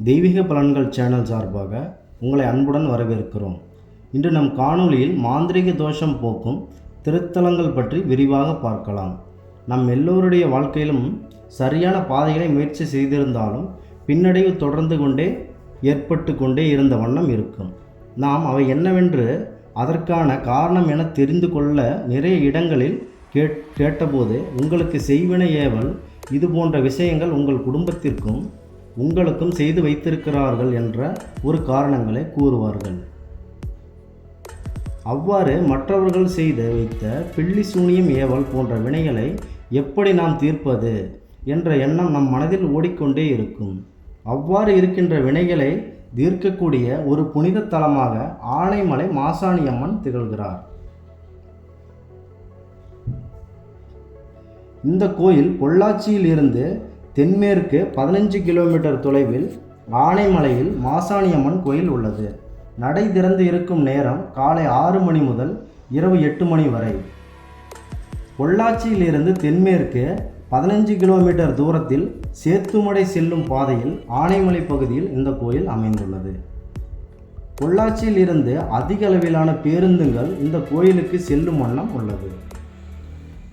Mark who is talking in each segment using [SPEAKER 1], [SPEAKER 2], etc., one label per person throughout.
[SPEAKER 1] தெய்வீக பலன்கள் சேனல் சார்பாக உங்களை அன்புடன் வரவேற்கிறோம். இன்று நம் காணொளியில் மாந்திரீக தோஷம் போக்கும் திருத்தலங்கள் பற்றி விரிவாக பார்க்கலாம். நம் எல்லோருடைய வாழ்க்கையிலும் சரியான பாதைகளை முயற்சி செய்திருந்தாலும் பின்னடைவு தொடர்ந்து கொண்டே ஏற்பட்டு கொண்டே இருந்த வண்ணம் இருக்கும். நாம் அவை என்னவென்று அதற்கான காரணம் என தெரிந்து கொள்ள நிறைய இடங்களில் கேட்டபோது உங்களுக்கு செய்வினை ஏவல் இது போன்ற விஷயங்கள் உங்கள் குடும்பத்திற்கும் உங்களுக்கும் செய்து வைத்திருக்கிறார்கள் என்ற ஒரு காரணங்களை கூறுவார்கள். அவ்வாறு மற்றவர்கள் செய்து வைத்த பில்லி சூனியம் ஏவல் போன்ற வினைகளை எப்படி நாம் தீர்ப்பது என்ற எண்ணம் நம் மனதில் ஓடிக்கொண்டே இருக்கும். அவ்வாறு இருக்கின்ற வினைகளை தீர்க்கக்கூடிய ஒரு புனித தலமாக ஆனைமலை மாசாணியம்மன் திகழ்கிறார். இந்த கோயில் பொள்ளாச்சியில் இருந்து தென்மேற்கு 15 கிலோமீட்டர் தொலைவில் ஆனைமலையில் மாசாணியம்மன் கோயில் உள்ளது. நடை திறந்து இருக்கும் நேரம் காலை 6 மணி முதல் இரவு 8 மணி வரை. பொள்ளாச்சியில் இருந்து தென்மேற்கு 15 கிலோமீட்டர் தூரத்தில் சேத்துமடை செல்லும் பாதையில் ஆனைமலை பகுதியில் இந்த கோயில் அமைந்துள்ளது. பொள்ளாச்சியில் இருந்து அதிக அளவிலான பேருந்துகள் இந்த கோயிலுக்கு செல்லும் வண்ணம் உள்ளது.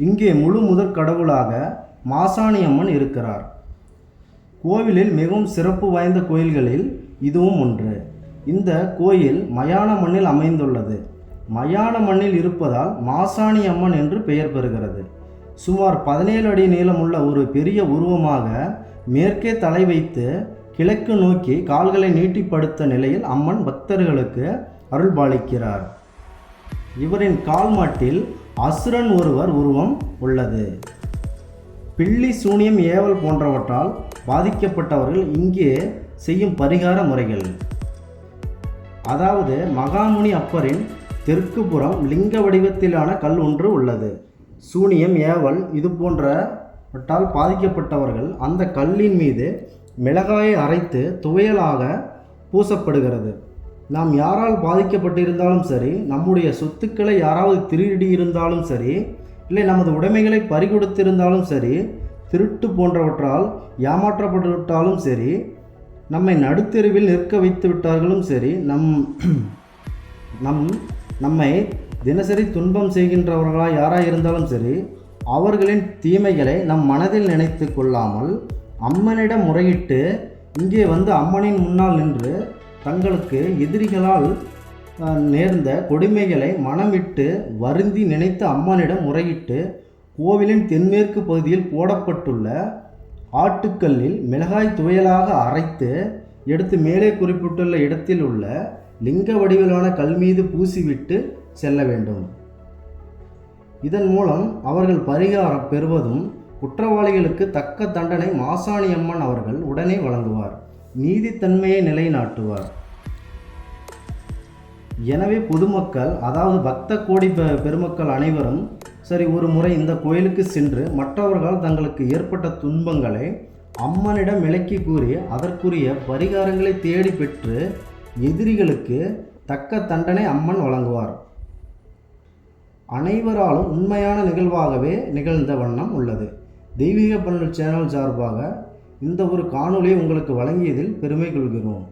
[SPEAKER 1] இங்கே முழு முதற் கடவுளாக மாசாணியம்மன் இருக்கிறார். கோவிலில் மிகவும் சிறப்பு வாய்ந்த கோயில்களில் இதுவும் ஒன்று. இந்த கோயில் மயான மண்ணில் அமைந்துள்ளது. மயான மண்ணில் இருப்பதால் மாசாணியம்மன் என்று பெயர் பெறுகிறது. சுமார் 17 அடி நீளமுள்ள ஒரு பெரிய உருவமாக மேற்கே தலை வைத்து கிழக்கு நோக்கி கால்களை நீட்டிப்படுத்த நிலையில் அம்மன் பக்தர்களுக்கு அருள்பாலிக்கிறார். இவரின் கால்மாட்டில் அசுரன் ஒருவர் உருவம் உள்ளது. பில்லி சூனியம் ஏவல் போன்றவற்றால் பாதிக்கப்பட்டவர்கள் இங்கே செய்யும் பரிகார முறைகள். அதாவது மகாமுனி அப்பரின் தெற்கு புறம் லிங்க வடிவத்திலான கல் ஒன்று உள்ளது. சூனியம் ஏவல் இது போன்றவற்றால் பாதிக்கப்பட்டவர்கள் அந்த கல்லின் மீது மிளகாயை அரைத்து துவையலாக பூசப்படுகிறது. நாம் யாரால் பாதிக்கப்பட்டிருந்தாலும் சரி, நம்முடைய சொத்துக்களை யாராவது திருடி இருந்தாலும் சரி, இல்லை நமது உடைமைகளை பறிகொடுத்திருந்தாலும் சரி, திருட்டு போன்றவற்றால் ஏமாற்றப்பட்டுவிட்டாலும் சரி, நம்மை நடுத்தெருவில் நிற்க வைத்து விட்டார்களும் சரி, நம்மை தினசரி துன்பம் செய்கின்றவர்களாக யாராக இருந்தாலும் சரி, அவர்களின் தீமைகளை நம் மனதில் நினைத்து கொள்ளாமல் அம்மனிடம் முறையிட்டு இங்கே வந்து அம்மனின் முன்னால் நின்று தங்களுக்கு எதிரிகளால் நேர்ந்த கொடுமைகளை மனமிட்டு வருந்தி நினைத்து அம்மனிடம் முறையிட்டு கோவிலின் தென்மேற்கு பகுதியில் போடப்பட்டுள்ள ஆட்டுக்கல்லில் மிளகாய் துவையலாக அரைத்து எடுத்து மேலே குறிப்பிட்டுள்ள இடத்தில் உள்ள லிங்க வடிவிலான கல் மீது பூசிவிட்டு செல்ல வேண்டும். இதன் மூலம் அவர்கள் பரிகாரம் பெறுவதும் குற்றவாளிகளுக்கு தக்க தண்டனை மாசாணியம்மன் அவர்கள் உடனே வழங்குவார், நீதித்தன்மையை நிலைநாட்டுவார். எனவே பொதுமக்கள், அதாவது பக்த கோடி பெருமக்கள் அனைவரும் சரி ஒரு முறை இந்த கோயிலுக்கு சென்று மற்றவர்களால் தங்களுக்கு ஏற்பட்ட துன்பங்களை அம்மனிடம் விளக்கி கூறி அதற்குரிய பரிகாரங்களை தேடி பெற்று எதிரிகளுக்கு தக்க தண்டனை அம்மன் வழங்குவார். அனைவராலும் உண்மையான நிகழ்வாகவே நிகழ்ந்த வண்ணம் உள்ளது. தெய்வீக பலன்கள் சேனல் சார்பாக இந்த ஒரு காணொளியை உங்களுக்கு வழங்கியதில் பெருமை கொள்கிறோம்.